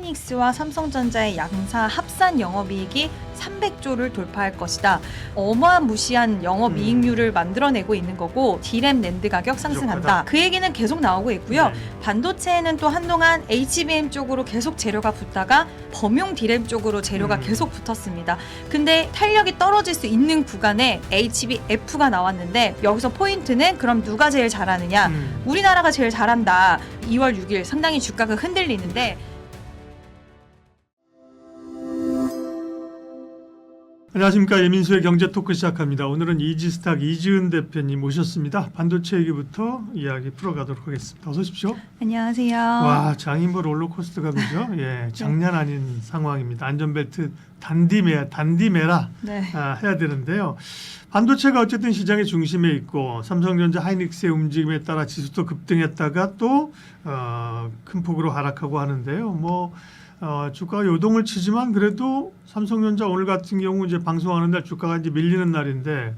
하이닉스와 삼성전자의 양사 합산 영업이익이 300조를 돌파할 것이다. 어마무시한 영업이익률을 만들어내고 있는 거고 D램 낸드 가격 상승한다. 그 얘기는 계속 나오고 있고요. 반도체에는 또 한동안 HBM 쪽으로 계속 재료가 붙다가 범용 D램 쪽으로 재료가 계속 붙었습니다. 근데 탄력이 떨어질 수 있는 구간에 HBF가 나왔는데 여기서 포인트는 그럼 누가 제일 잘하느냐? 우리나라가 제일 잘한다. 2월 6일 상당히 주가가 흔들리는데 안녕하십니까. 예민수의 경제토크 시작합니다. 오늘은 이지스탁 이지은 대표님 모셨습니다. 반도체 얘기부터 이야기 풀어가도록 하겠습니다. 어서 오십시오. 안녕하세요. 와, 장인보 롤러코스터가 그죠? 예, 장난 아닌 상황입니다. 안전벨트 단디매라 네. 해야 되는데요. 반도체가 어쨌든 시장의 중심에 있고 삼성전자 하이닉스의 움직임에 따라 지수도 급등했다가 또 큰 폭으로 하락하고 하는데요. 주가가 요동을 치지만 그래도 삼성전자 오늘 같은 경우 이제 방송하는 날 주가가 이제 밀리는 날인데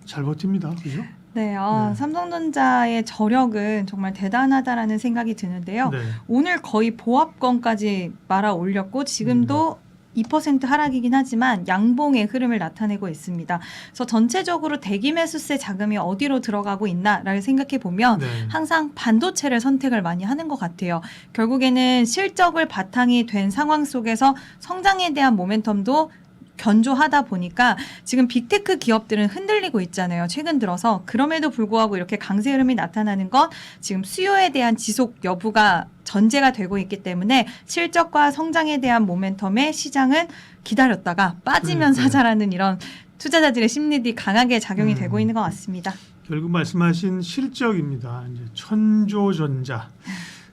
잘 버팁니다. 그죠? 네, 네. 삼성전자의 저력은 정말 대단하다라는 생각이 드는데요. 네. 오늘 거의 보합권까지 말아 올렸고 지금도 2% 하락이긴 하지만 양봉의 흐름을 나타내고 있습니다. 그래서 전체적으로 대기 매수세 자금이 어디로 들어가고 있나를 생각해 보면 네. 항상 반도체를 선택을 많이 하는 것 같아요. 결국에는 실적을 바탕이 된 상황 속에서 성장에 대한 모멘텀도 견조하다 보니까 지금 빅테크 기업들은 흔들리고 있잖아요. 최근 들어서. 그럼에도 불구하고 이렇게 강세 흐름이 나타나는 건 지금 수요에 대한 지속 여부가 전제가 되고 있기 때문에 실적과 성장에 대한 모멘텀에 시장은 기다렸다가 빠지면 사자라는 이런 투자자들의 심리들이 강하게 작용이 되고 있는 것 같습니다. 결국 말씀하신 실적입니다. 이제 천조전자.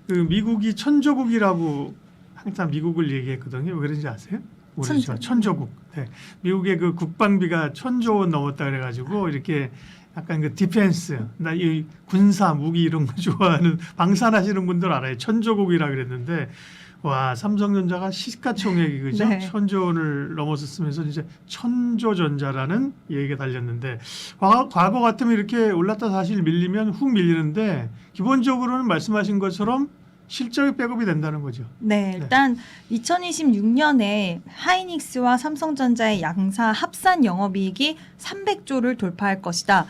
그 미국이 천조국이라고 항상 미국을 얘기했거든요. 왜 그런지 아세요? 모르죠. 천조국. 네. 미국의 그 국방비가 1,000조 원 넘었다 그래가지고 이렇게 약간 그 디펜스, 나 이 군사 무기 이런 거 좋아하는 방산하시는 분들 알아요. 천조국이라 그랬는데 와 삼성전자가 시가총액이 그죠? 네. 1,000조 원을 넘어섰으면서 이제 천조전자라는 얘기가 달렸는데 과거 같으면 이렇게 올랐다 사실 밀리면 훅 밀리는데 기본적으로는 말씀하신 것처럼 실적이 백업이 된다는 거죠. 네, 일단 2026년에 하이닉스와 삼성전자의 양사 합산 영업이익이 300조를 돌파할 것이다.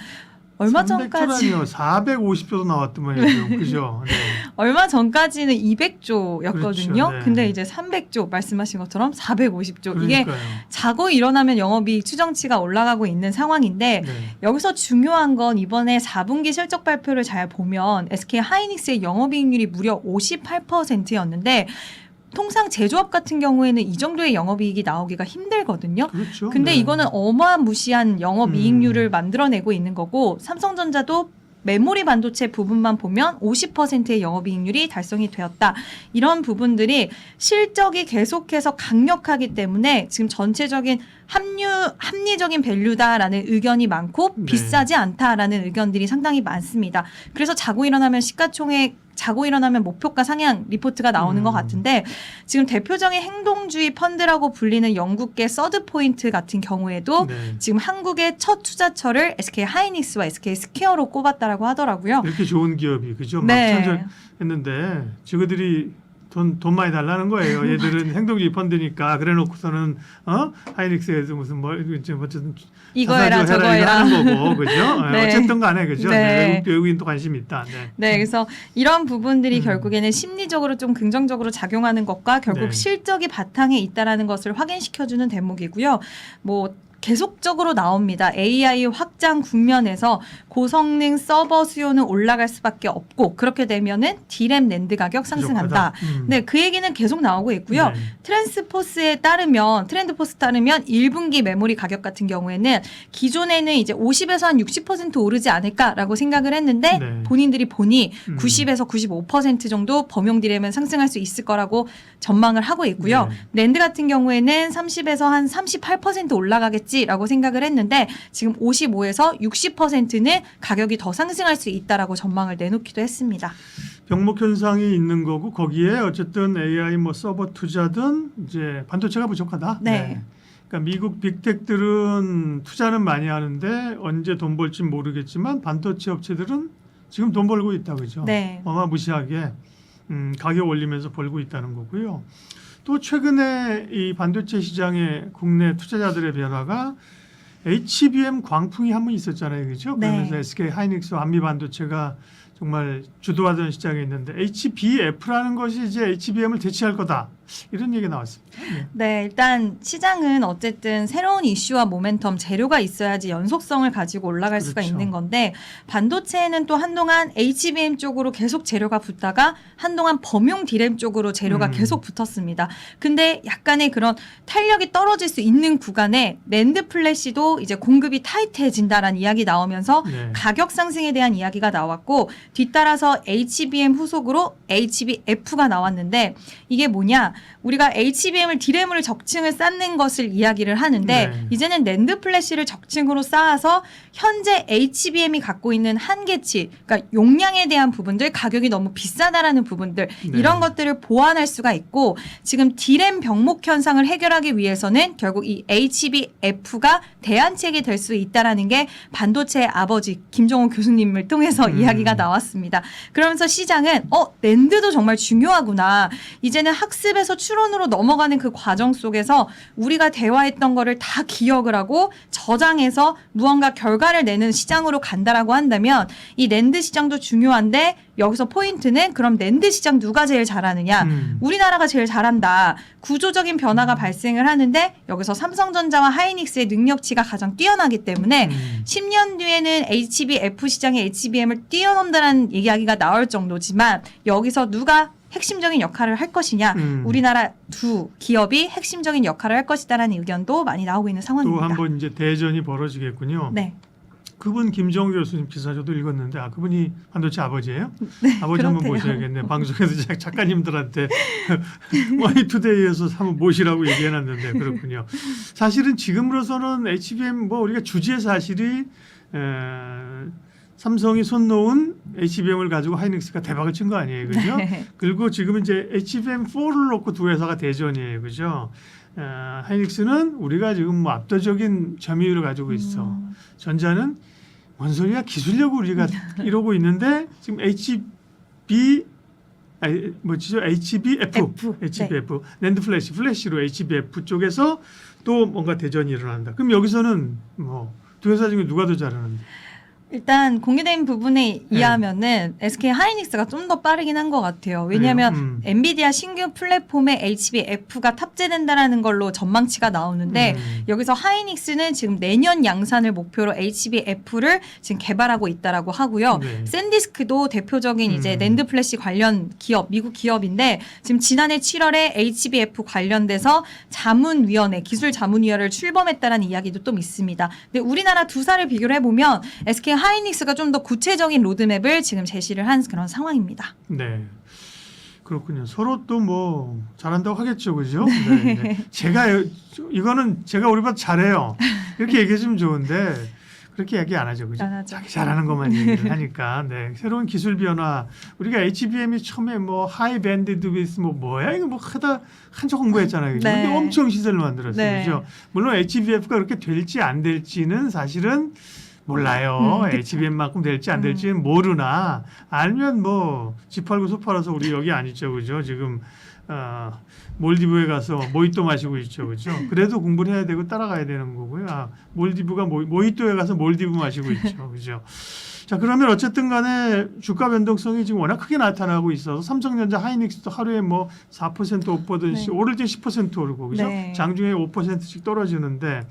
얼마 전까지 300조라니요. 450조도 나왔더만요. 그죠? 네. 얼마 전까지는 200조였거든요. 그렇죠, 네. 근데 이제 300조 말씀하신 것처럼 450조. 그러니까요. 이게 자고 일어나면 영업이익 추정치가 올라가고 있는 상황인데 네. 여기서 중요한 건 이번에 4분기 실적 발표를 잘 보면 SK 하이닉스의 영업이익률이 무려 58%였는데 통상 제조업 같은 경우에는 이 정도의 영업이익이 나오기가 힘들거든요. 그렇죠. 근데 네. 이거는 어마무시한 영업이익률을 만들어내고 있는 거고 삼성전자도 메모리 반도체 부분만 보면 50%의 영업이익률이 달성이 되었다. 이런 부분들이 실적이 계속해서 강력하기 때문에 지금 전체적인 합리적인 밸류다라는 의견이 많고 네. 비싸지 않다라는 의견들이 상당히 많습니다. 그래서 자고 일어나면 목표가 상향 리포트가 나오는 것 같은데 지금 대표적인 행동주의 펀드라고 불리는 영국계 서드포인트 같은 경우에도 네. 지금 한국의 첫 투자처를 SK 하이닉스와 SK 스퀘어로 꼽았다라고 하더라고요. 이렇게 좋은 기업이 그죠? 네. 막 했는데 저희들이 돈 많이 달라는 거예요. 얘들은 행동주의 펀드니까 그래놓고서는 하이닉스에서 무슨 어쨌든 이거 해라 저거 해라 하는 거고 그죠? 네. 어쨌든 간에 그죠? 네. 외국인도 관심이 있다. 네. 네, 그래서 이런 부분들이 결국에는 심리적으로 좀 긍정적으로 작용하는 것과 결국 네. 실적이 바탕에 있다라는 것을 확인시켜주는 대목이고요. 계속적으로 나옵니다. AI 확장 국면에서 고성능 서버 수요는 올라갈 수밖에 없고 그렇게 되면은 D램 낸드 가격 상승한다. 네, 그 얘기는 계속 나오고 있고요. 네. 트렌드포스에 따르면 1분기 메모리 가격 같은 경우에는 기존에는 이제 50에서 한 60% 오르지 않을까라고 생각을 했는데 네. 본인들이 보니 90에서 95% 정도 범용 D램은 상승할 수 있을 거라고 전망을 하고 있고요. 낸드 같은 경우에는 30에서 한 38% 올라가겠지라고 생각을 했는데 지금 55에서 60%는 가격이 더 상승할 수 있다라고 전망을 내놓기도 했습니다. 병목 현상이 있는 거고 거기에 어쨌든 AI 서버 투자든 이제 반도체가 부족하다. 네. 그러니까 미국 빅텍들은 투자는 많이 하는데 언제 돈 벌지 모르겠지만 반도체 업체들은 지금 돈 벌고 있다 그죠? 네. 어마무시하게. 가격 올리면서 벌고 있다는 거고요. 또 최근에 이 반도체 시장의 국내 투자자들의 변화가 HBM 광풍이 한 번 있었잖아요, 그렇죠? 네. 그러면서 SK 하이닉스와 한미 반도체가 정말 주도하던 시장에 있는데 HBF라는 것이 이제 HBM을 대체할 거다 이런 얘기가 나왔습니다. 네. 네, 일단 시장은 어쨌든 새로운 이슈와 모멘텀, 재료가 있어야지 연속성을 가지고 올라갈 수가 그렇죠. 있는 건데 반도체에는 또 한동안 HBM 쪽으로 계속 재료가 붙다가 한동안 범용 디램 쪽으로 재료가 계속 붙었습니다. 근데 약간의 그런 탄력이 떨어질 수 있는 구간에 낸드 플래시도 이제 공급이 타이트해진다라는 이야기 나오면서 네. 가격 상승에 대한 이야기가 나왔고 뒤따라서 HBM 후속으로 HBF가 나왔는데 이게 뭐냐? 우리가 HBM을 디램으로 적층을 쌓는 것을 이야기를 하는데 네. 이제는 낸드 플래시를 적층으로 쌓아서 현재 HBM이 갖고 있는 한계치, 그러니까 용량에 대한 부분들, 가격이 너무 비싸다라는 부분들 네. 이런 것들을 보완할 수가 있고 지금 디램 병목 현상을 해결하기 위해서는 결국 이 HBF가 대안책이 될 수 있다라는 게 반도체의 아버지 김정호 교수님을 통해서 이야기가 나왔습니다. 그러면서 시장은 낸드도 정말 중요하구나. 이제는 학습에서 추론으로 넘어가는 그 과정 속에서 우리가 대화했던 거를 다 기억을 하고 저장해서 무언가 결과를 내는 시장으로 간다라고 한다면 이 낸드 시장도 중요한데 여기서 포인트는 그럼 낸드 시장 누가 제일 잘하느냐? 우리나라가 제일 잘한다. 구조적인 변화가 발생을 하는데 여기서 삼성전자와 하이닉스의 능력치가 가장 뛰어나기 때문에 10년 뒤에는 HBF 시장의 HBM을 뛰어넘다라는 이야기가 나올 정도지만 여기서 누가 핵심적인 역할을 할 것이냐. 우리나라 두 기업이 핵심적인 역할을 할 것이다라는 의견도 많이 나오고 있는 또 상황입니다. 한 번 이제 대전이 벌어지겠군요. 네. 그분 김정우 교수님 기사 저도 읽었는데 그분이 반도체 아버지예요? 네, 아버지 한번 그렇대요. 모셔야겠네. 방송에서 작가님들한테 와이투데이에서 한번 모시라고 얘기해놨는데 그렇군요. 사실은 지금으로서는 HBM 뭐 우리가 주지의 사실이 삼성이 손 놓은 HBM을 가지고 하이닉스가 대박을 친 거 아니에요, 그죠? 네. 그리고 지금 이제 HBM4를 놓고 두 회사가 대전이에요, 그죠? 하이닉스는 우리가 지금 뭐 압도적인 점유율을 가지고 있어. 전자는 뭔 소리야? 기술력으로 우리가 이러고 있는데 지금 HBF, HBF, 낸드 플래시로 HBF 쪽에서 또 뭔가 대전이 일어난다. 그럼 여기서는 뭐 두 회사 중에 누가 더 잘하는데? 일단 공개된 부분에 의하면은 SK 하이닉스가 좀 더 빠르긴 한 것 같아요. 왜냐하면 엔비디아 신규 플랫폼에 HBF가 탑재된다라는 걸로 전망치가 나오는데 여기서 하이닉스는 지금 내년 양산을 목표로 HBF를 지금 개발하고 있다라고 하고요. 네. 샌디스크도 대표적인 이제 낸드 플래시 관련 기업, 미국 기업인데 지금 지난해 7월에 HBF 관련돼서 자문위원회, 기술자문위원회를 출범했다라는 이야기도 좀 있습니다. 근데 우리나라 두 사를 비교를 해보면 SK 하이닉스가 좀 더 구체적인 로드맵을 지금 제시를 한 그런 상황입니다. 네. 그렇군요. 서로 또 뭐 잘한다고 하겠죠, 그죠? 네. 네. 이거는 제가 우리보다 잘해요. 이렇게 얘기해주면 좋은데 그렇게 얘기 안 하죠, 그죠? 안 하죠. 자기 잘하는 것만 얘기를 하니까. 네. 새로운 기술 변화. 우리가 HBM이 처음에 뭐 하이 밴드 위스 뭐야 이거 뭐 하다 한참 공부했잖아요, 그죠? 네. 근데 엄청 시세를 만들었어요, 네. 그죠? 물론 HBF가 그렇게 될지 안 될지는 사실은 몰라요. HBM만큼 될지 안 될지는 모르나 알면 뭐 집 팔고 소 팔아서 우리 여기 안 있죠, 그죠? 지금 몰디브에 가서 모히또 마시고 있죠, 그죠? 그래도 공부를 해야 되고 따라가야 되는 거고요. 몰디브가 모히또에 가서 몰디브 마시고 있죠, 그죠? 자, 그러면 어쨌든 간에 주가 변동성이 지금 워낙 크게 나타나고 있어서 삼성전자 하이닉스도 하루에 뭐 4% 못 보듯이 오를 때 10% 오르고, 그죠? 네. 장중에 5%씩 떨어지는데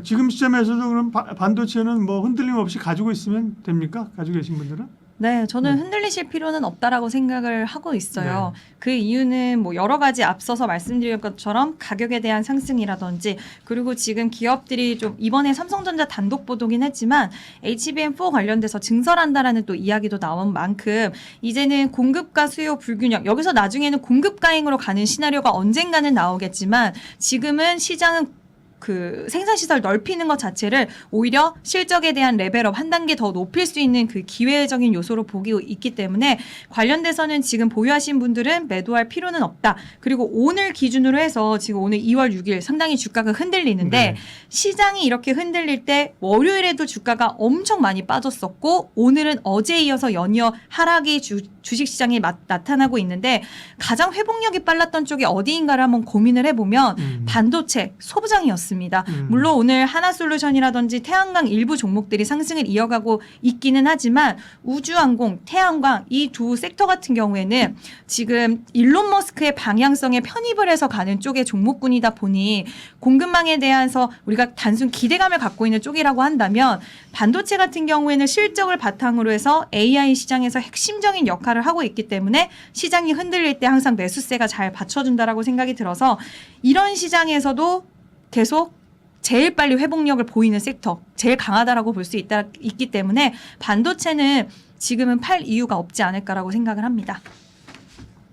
지금 시점에서도 그럼 반도체는 뭐 흔들림 없이 가지고 있으면 됩니까? 가지고 계신 분들은? 네, 저는 흔들리실 필요는 없다라고 생각을 하고 있어요. 그 이유는 뭐 여러 가지 앞서서 말씀드린 것처럼 가격에 대한 상승이라든지 그리고 지금 기업들이 좀 이번에 삼성전자 단독 보도긴 했지만 HBM4 관련돼서 증설한다라는 또 이야기도 나온 만큼 이제는 공급과 수요 불균형 여기서 나중에는 공급 가행으로 가는 시나리오가 언젠가는 나오겠지만 지금은 시장은 그 생산 시설 넓히는 것 자체를 오히려 실적에 대한 레벨업 한 단계 더 높일 수 있는 그 기회적인 요소로 보기 있기 때문에 관련돼서는 지금 보유하신 분들은 매도할 필요는 없다. 그리고 오늘 기준으로 해서 지금 오늘 2월 6일 상당히 주가가 흔들리는데 네. 시장이 이렇게 흔들릴 때 월요일에도 주가가 엄청 많이 빠졌었고 오늘은 어제에 이어서 연이어 하락이 주식시장에 나타나고 있는데 가장 회복력이 빨랐던 쪽이 어디인가를 한번 고민을 해보면 반도체, 소부장이었습니다. 물론 오늘 하나솔루션이라든지 태양광 일부 종목들이 상승을 이어가고 있기는 하지만 우주항공, 태양광 이 두 섹터 같은 경우에는 지금 일론 머스크의 방향성에 편입을 해서 가는 쪽의 종목군이다 보니 공급망에 대해서 우리가 단순 기대감을 갖고 있는 쪽이라고 한다면 반도체 같은 경우에는 실적을 바탕으로 해서 AI 시장에서 핵심적인 역할을 하고 있기 때문에 시장이 흔들릴 때 항상 매수세가 잘 받쳐준다라고 생각이 들어서 이런 시장에서도 계속 제일 빨리 회복력을 보이는 섹터, 제일 강하다라고 볼 수 있기 때문에 반도체는 지금은 팔 이유가 없지 않을까라고 생각을 합니다.